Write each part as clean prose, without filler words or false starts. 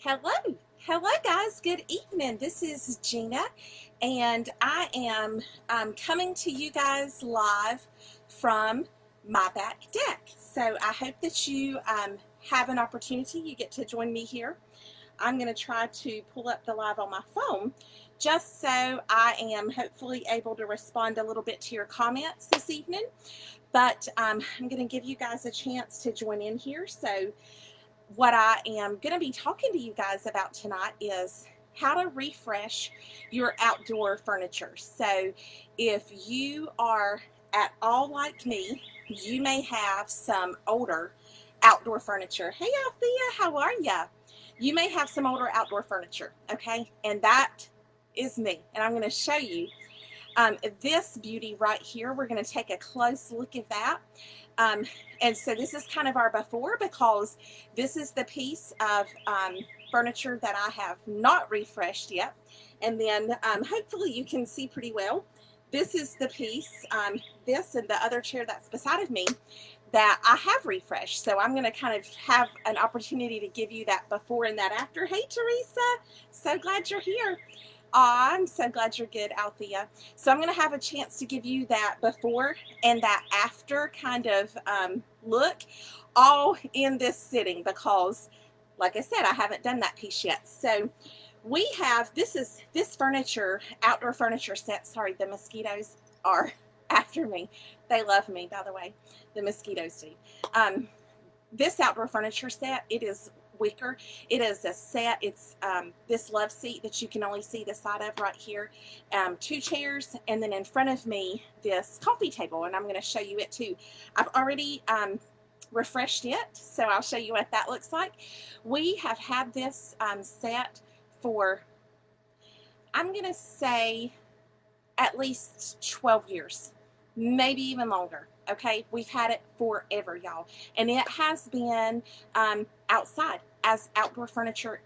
Hello. Hello, guys. Good evening. This is Gina, and I am coming to you guys live from my back deck. So I hope that you have an opportunity. You get to join me here. I'm going to try to pull up the live on my phone just so I am hopefully able to respond a little bit to your comments this evening. But I'm going to give you guys a chance to join in here. So what I am going to be talking to you guys about tonight is how to refresh your outdoor furniture. So if you are at all like me, you may have some older outdoor furniture. Hey, Althea, how are ya? You may have some older outdoor furniture, okay? And that is me. And I'm going to show you this beauty right here. We're going to take a close look at that. And so this is kind of our before, because this is the piece of furniture that I have not refreshed yet. And then hopefully you can see pretty well. This is the piece, this and the other chair that's beside of me, that I have refreshed. So I'm going to kind of have an opportunity to give you that before and that after. Hey, Teresa, so glad you're here. I'm so glad you're good, Althea. So I'm going to have a chance to give you that before and that after kind of look, all in this sitting, because, like I said, I haven't done that piece yet. So we have, this furniture, outdoor furniture set. Sorry, the mosquitoes are after me. They love me, by the way. The mosquitoes do. This outdoor furniture set, it is wicker. It is a set. It's this love seat that you can only see the side of right here. 2 chairs, and then in front of me, this coffee table, and I'm going to show you it too. I've already refreshed it, so I'll show you what that looks like. We have had this set for, I'm going to say, at least 12 years, maybe even longer. Okay, we've had it forever, y'all, and it has been outside, as outdoor furniture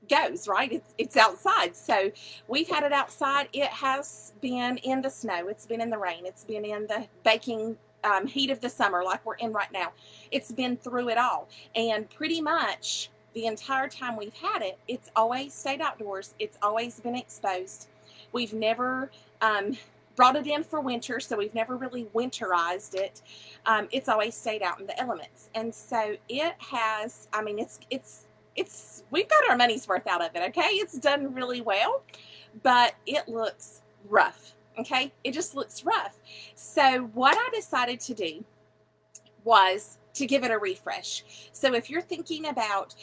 goes, right? It's outside, so we've had it outside. It has been in the snow, it's been in the rain, it's been in the baking heat of the summer like we're in right now. It's been through it all, and pretty much the entire time we've had it, it's always stayed outdoors. It's always been exposed. We've never brought it in for winter, so we've never really winterized it. It's always stayed out in the elements, and so it has, I mean, we've got our money's worth out of it, okay? It's done really well, but it looks rough, okay? It just looks rough. So what I decided to do was to give it a refresh. So if you're thinking about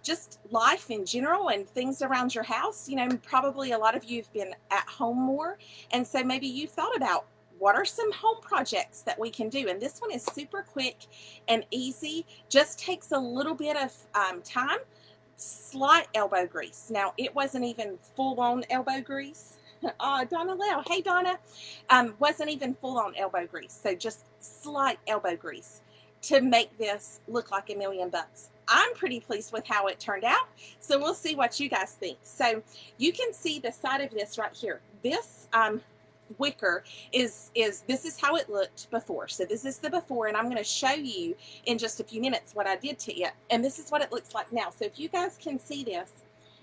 just life in general and things around your house, you know, probably a lot of you have been at home more, and so maybe you thought about what are some home projects that we can do. And this one is super quick and easy, just takes a little bit of time, slight elbow grease. Now, it wasn't even full-on elbow grease. Donna Lau, hey Donna, wasn't even full-on elbow grease, so just slight elbow grease to make this look like $1,000,000. I'm pretty pleased with how it turned out, so we'll see what you guys think. So you can see the side of this right here. This wicker this is how it looked before. So this is the before, and I'm going to show you in just a few minutes what I did to it, and this is what it looks like now. So if you guys can see this,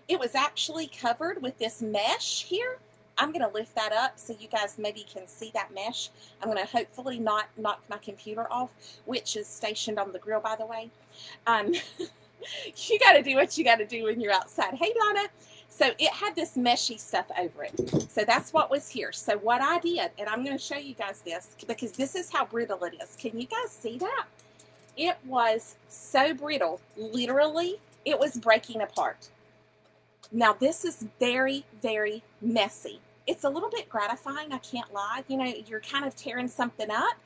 it was actually covered with this mesh here. I'm going to lift that up so you guys maybe can see that mesh. I'm going to hopefully not knock my computer off, which is stationed on the grill, by the way. You got to do what you got to do when you're outside. Hey, Donna. So it had this meshy stuff over it. So that's what was here. So what I did, and I'm going to show you guys this, because this is how brittle it is. Can you guys see that? It was so brittle. Literally, it was breaking apart. Now, this is very, very messy. It's a little bit gratifying, I can't lie. You know, you're kind of tearing something up,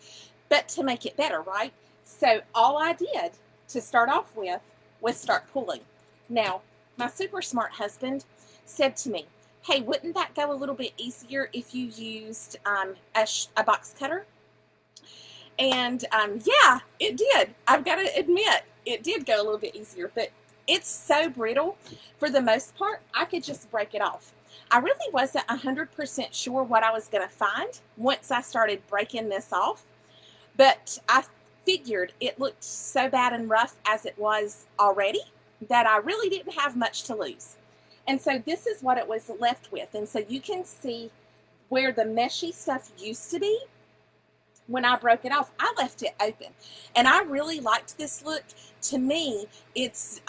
but to make it better, right? So all I did to start off with was start pulling. Now, my super smart husband said to me, hey, wouldn't that go a little bit easier if you used a box cutter? And yeah, it did. I've got to admit, it did go a little bit easier, but it's so brittle, for the most part, I could just break it off. I really wasn't 100% sure what I was going to find once I started breaking this off, but I figured it looked so bad and rough as it was already that I really didn't have much to lose. And so this is what it was left with. And so you can see where the meshy stuff used to be. When I broke it off, I left it open. And I really liked this look. To me, it's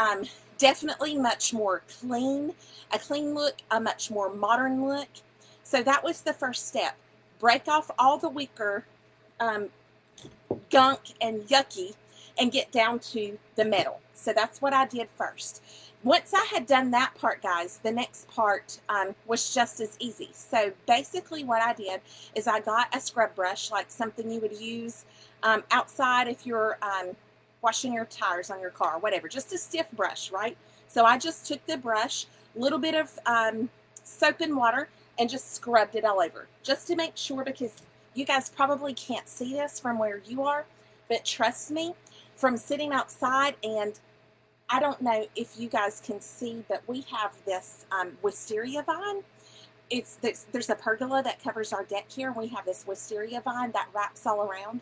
definitely much more clean, a clean look, a much more modern look. So that was the first step. Break off all the wicker gunk and yucky and get down to the metal. So that's what I did first. Once I had done that part, guys, the next part was just as easy. So basically what I did is I got a scrub brush, like something you would use outside if you're washing your tires on your car, whatever, just a stiff brush, right? So I just took the brush, a little bit of soap and water, and just scrubbed it all over, just to make sure, because you guys probably can't see this from where you are, but trust me, from sitting outside, and I don't know if you guys can see, but we have this wisteria vine. There's a pergola that covers our deck here, and we have this wisteria vine that wraps all around.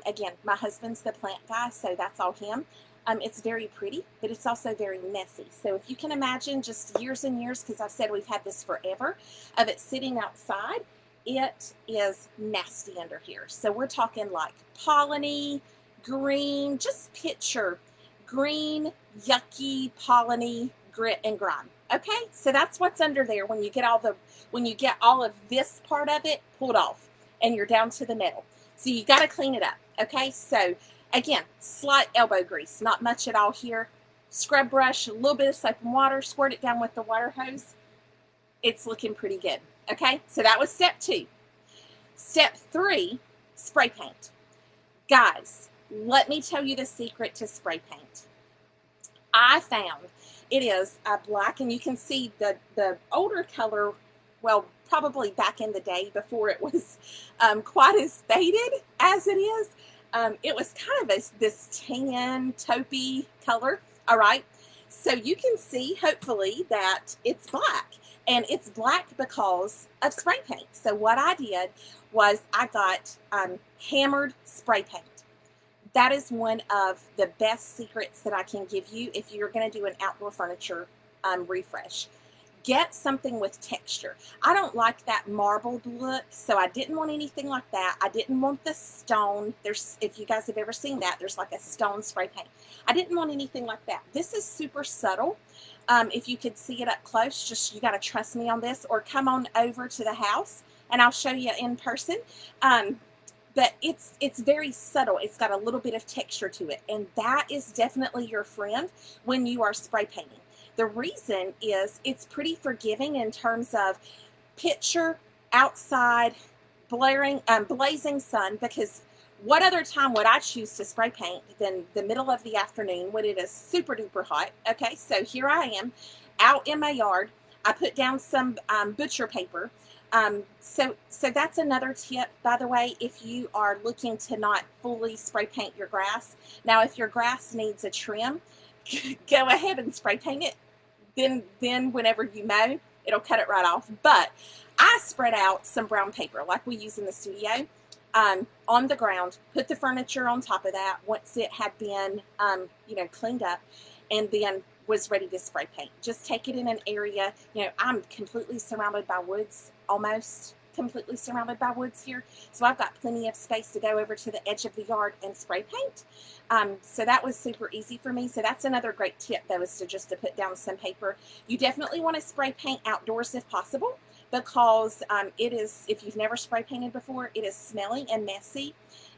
Again, my husband's the plant guy, so that's all him. It's very pretty, but it's also very messy. So if you can imagine just years and years, because I've said we've had this forever, of it sitting outside, it is nasty under here. So we're talking like polleny, green, just picture green, yucky, polleny, grit and grime. Okay, so that's what's under there when you get all of this part of it pulled off and you're down to the metal. So you got to clean it up. Okay, so again, slight elbow grease, not much at all here. Scrub brush, a little bit of soap and water, squirt it down with the water hose. It's looking pretty good. Okay, so that was step 2. Step 3, spray paint. Guys, let me tell you the secret to spray paint. I found it is a black, and you can see the older color, well, probably back in the day before it was quite as faded as it is. It was kind of this tan, taupey color, all right? So you can see, hopefully, that it's black. And it's black because of spray paint. So what I did was I got hammered spray paint. That is one of the best secrets that I can give you if you're going to do an outdoor furniture refresh. Get something with texture. I don't like that marbled look, so I didn't want anything like that. I didn't want the stone. If you guys have ever seen that, there's like a stone spray paint. I didn't want anything like that. This is super subtle. If you could see it up close, you got to trust me on this, or come on over to the house and I'll show you in person. But it's very subtle. It's got a little bit of texture to it, and that is definitely your friend when you are spray painting. The reason is it's pretty forgiving in terms of picture outside, blazing sun, because what other time would I choose to spray paint than the middle of the afternoon when it is super duper hot? Okay, so here I am out in my yard. I put down some butcher paper. So that's another tip, by the way, if you are looking to not fully spray paint your grass. Now, if your grass needs a trim, go ahead and spray paint it. Then whenever you mow, it'll cut it right off. But I spread out some brown paper like we use in the studio on the ground, put the furniture on top of that once it had been, cleaned up, and then was ready to spray paint. Just take it in an area, I'm completely surrounded by woods, almost completely surrounded by woods here. So I've got plenty of space to go over to the edge of the yard and spray paint. So that was super easy for me. So that's another great tip, though, is to put down some paper. You definitely want to spray paint outdoors if possible, because it is, if you've never spray painted before, it is smelly and messy,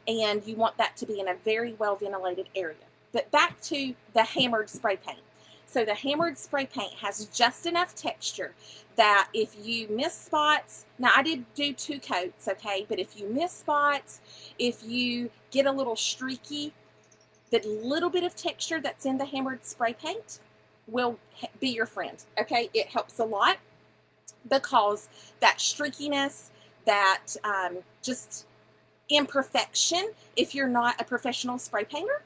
and you want that to be in a very well ventilated area. But back to the hammered spray paint. So the hammered spray paint has just enough texture that if you miss spots, now I did do 2 coats, okay, but if you miss spots, if you get a little streaky, the little bit of texture that's in the hammered spray paint will be your friend, okay? It helps a lot, because that streakiness, that just imperfection, if you're not a professional spray painter,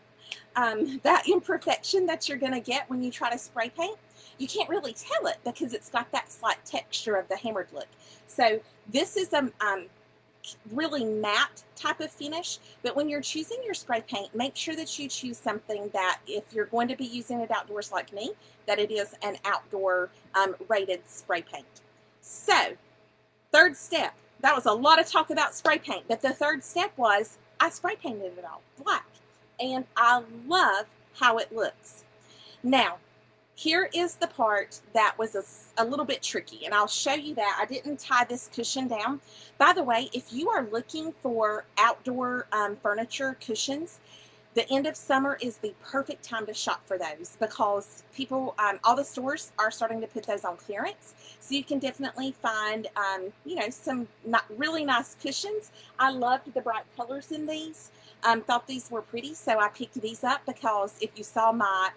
that imperfection that you're going to get when you try to spray paint, you can't really tell it because it's got that slight texture of the hammered look. So this is really matte type of finish. But when you're choosing your spray paint, make sure that you choose something that, if you're going to be using it outdoors like me, that it is an outdoor rated spray paint. So, third step. That was a lot of talk about spray paint, but the third step was I spray painted it all black. And I love how it looks. Now, here is the part that was a little bit tricky, and I'll show you that. I didn't tie this cushion down. By the way, if you are looking for outdoor furniture cushions, the end of summer is the perfect time to shop for those, because people, all the stores are starting to put those on clearance. So you can definitely find, you know, some really nice cushions. I loved the bright colors in these. Thought these were pretty, so I picked these up, because if you saw my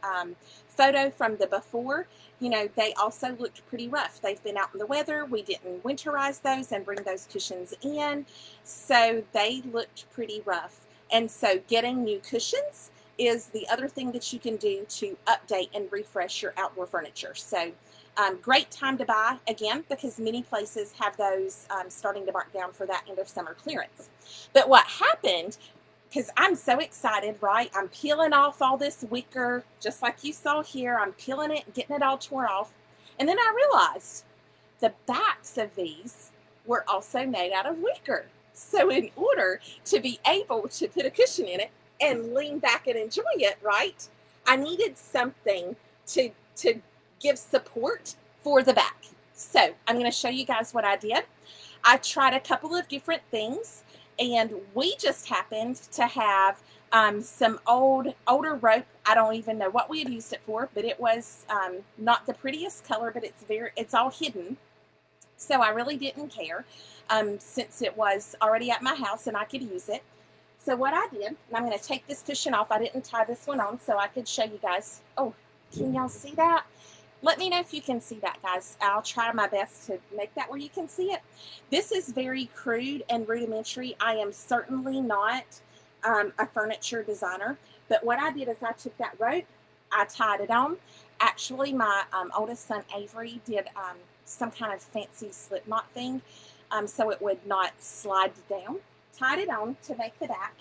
photo from the before, you know, they also looked pretty rough. They've been out in the weather. We didn't winterize those and bring those cushions in, so they looked pretty rough. And so getting new cushions is the other thing that you can do to update and refresh your outdoor furniture. So great time to buy, again, because many places have those starting to mark down for that end of summer clearance. But what happened, because I'm so excited, right? I'm peeling off all this wicker, just like you saw here. I'm peeling it, getting it all torn off. And then I realized the backs of these were also made out of wicker. So in order to be able to put a cushion in it and lean back and enjoy it, right, I needed something to give support for the back. So I'm going to show you guys what I did. I tried a couple of different things, and we just happened to have some older rope. I don't even know what we had used it for, but it was not the prettiest color, but it's all hidden. So I really didn't care, since it was already at my house and I could use it. So what I did, and I'm going to take this cushion off. I didn't tie this one on so I could show you guys. Oh, can y'all see that? Let me know if you can see that, guys. I'll try my best to make that where you can see it. This is very crude and rudimentary. I am certainly not a furniture designer, but what I did is I took that rope, I tied it on. Actually, my oldest son, Avery, did some kind of fancy slip knot thing, so it would not slide down. Tied it on to make the back,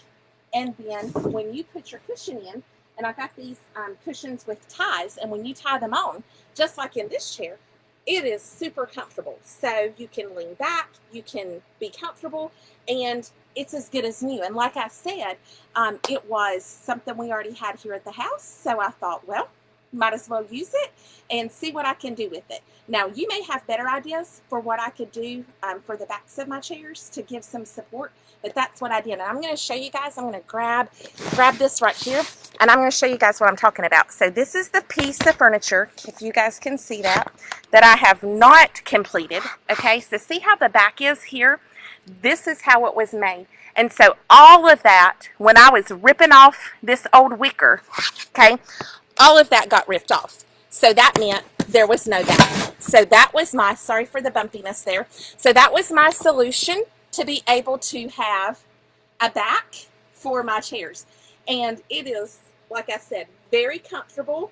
and then when you put your cushion in, and I got these cushions with ties, and when you tie them on, just like in this chair, it is super comfortable. So you can lean back, you can be comfortable, and it's as good as new. And like I said, it was something we already had here at the house, so I thought, well, might as well use it and see what I can do with it. Now, you may have better ideas for what I could do for the backs of my chairs to give some support, but that's what I did. And I'm going to show you guys. I'm going to grab this right here, and I'm going to show you guys what I'm talking about. So this is the piece of furniture, if you guys can see that I have not completed. Okay, so see how the back is here? This is how it was made. And so all of that, when I was ripping off this old wicker, okay, all of that got ripped off. So that meant there was no back. So that was my, sorry for the bumpiness there. So that was my solution to be able to have a back for my chairs. And it is, like I said, very comfortable,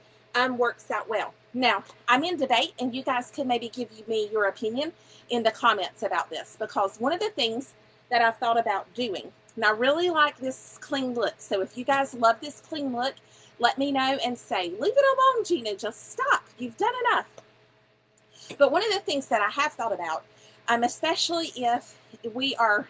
works out well. Now, I'm in debate, and you guys can maybe give me your opinion in the comments about this, because one of the things that I've thought about doing, and I really like this clean look. So if you guys love this clean look, let me know and say, leave it alone, Gina, just stop. You've done enough. But one of the things that I have thought about, especially if we are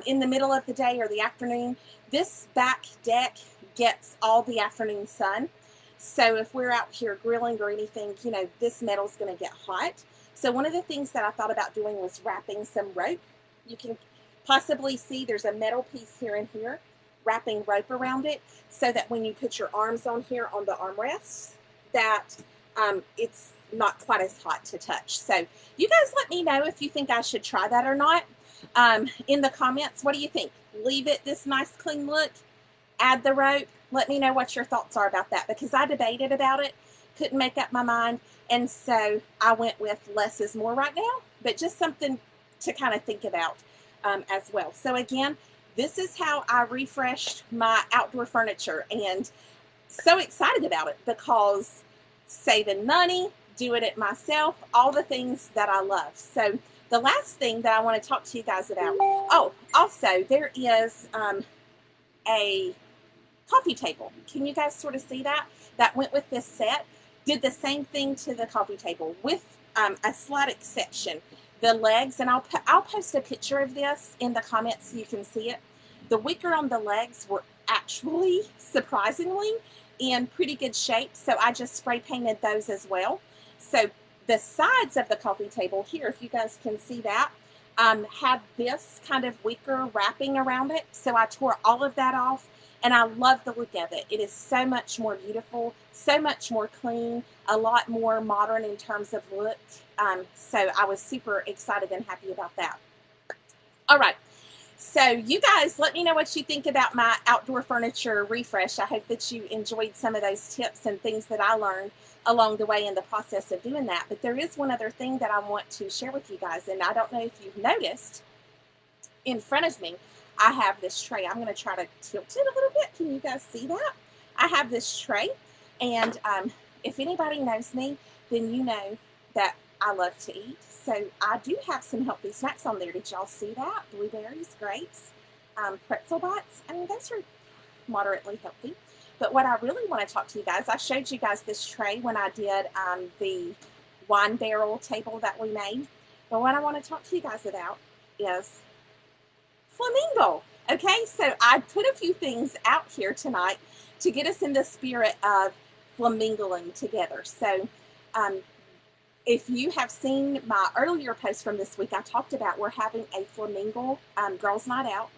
in the middle of the day or the afternoon, this back deck gets all the afternoon sun. So if we're out here grilling or anything, you know, this metal's going to get hot. So one of the things that I thought about doing was wrapping some rope. You can possibly see there's a metal piece here and here, wrapping rope around it, so that when you put your arms on here on the armrests, that it's not quite as hot to touch. So you guys let me know if you think I should try that or not in the comments. What do you think? Leave it this nice clean look, add the rope. Let me know what your thoughts are about that, because I debated about it, couldn't make up my mind, and so I went with less is more right now, but just something to kind of think about as well. So again, this is how I refreshed my outdoor furniture, and so excited about it, because saving money, doing it myself, all the things that I love. So the last thing that I want to talk to you guys about, oh, also there is a coffee table. Can you guys sort of see that? That went with this set. Did the same thing to the coffee table with a slight exception. The legs, and I'll post a picture of this in the comments so you can see it. The wicker on the legs were actually, surprisingly, in pretty good shape, so I just spray painted those as well. So the sides of the coffee table here, if you guys can see that, had this kind of wicker wrapping around it, so I tore all of that off, and I love the look of it. It is so much more beautiful, so much more clean, a lot more modern in terms of look, so I was super excited and happy about that. All right. So you guys, let me know what you think about my outdoor furniture refresh. I hope that you enjoyed some of those tips and things that I learned along the way in the process of doing that. But there is one other thing that I want to share with you guys, and I don't know if you've noticed, in front of me, I have this tray. I'm going to try to tilt it a little bit. Can you guys see that? I have this tray, and if anybody knows me, then you know that I love to eat. So I do have some healthy snacks on there. Did y'all see that? Blueberries, grapes, pretzel bites. I mean, those are moderately healthy. But what I really want to talk to you guys, I showed you guys this tray when I did the wine barrel table that we made. But what I want to talk to you guys about is FLAMINGLE. Okay, so I put a few things out here tonight to get us in the spirit of flamingling together. So if you have seen my earlier post from this week, I talked about we're having a flamingle girls' night out.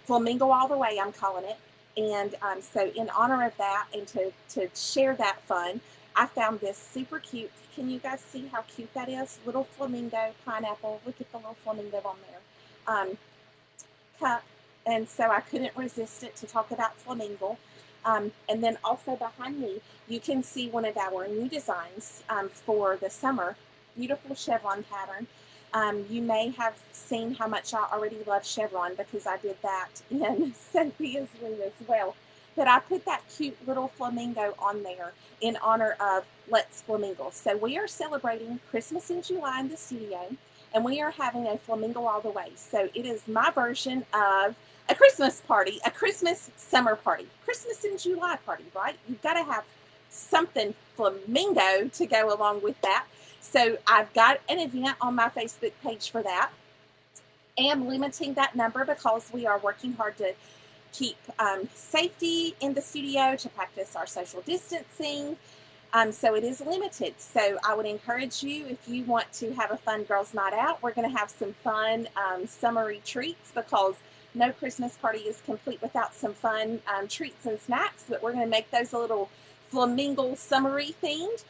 Flamingle all the way, I'm calling it. And so in honor of that and to share that fun, I found this super cute. Can you guys see how cute that is? Little flamingo pineapple. Look at the little flamingo on there. Cup. And so I couldn't resist it to talk about FLAMINGLE. And then also behind me, you can see one of our new designs for the summer. Beautiful chevron pattern. You may have seen how much I already love chevron because I did that in Sophia's room as well. But I put that cute little flamingo on there in honor of Let's Flamingle. So we are celebrating Christmas in July in the studio, and we are having a flamingle all the way. So it is my version of a Christmas party, a Christmas summer party, Christmas in July party, right? You've got to have something flamingo to go along with that. So I've got an event on my Facebook page for that. I am limiting that number because we are working hard to keep safety in the studio, to practice our social distancing. So it is limited. So I would encourage you, if you want to have a fun girls' night out, we're going to have some fun summery treats because no Christmas party is complete without some fun treats and snacks, but we're going to make those a little flamingle summery themed.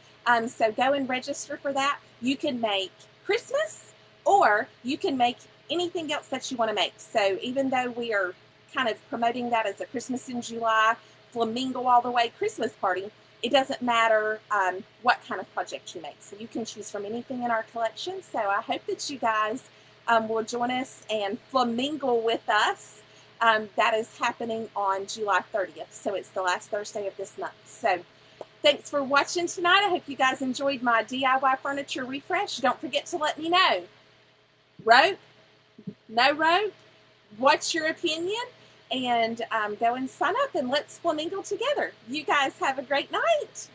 So go and register for that. You can make Christmas or you can make anything else that you want to make. So even though we are kind of promoting that as a Christmas in July, flamingle all the way Christmas party, it doesn't matter what kind of project you make. So you can choose from anything in our collection. So I hope that you guys will join us and flamingle with us. That is happening on July 30th. So it's the last Thursday of this month. So thanks for watching tonight. I hope you guys enjoyed my DIY furniture refresh. Don't forget to let me know. Wrote? No wrote? What's your opinion? And go and sign up and let's flamingle together. You guys have a great night.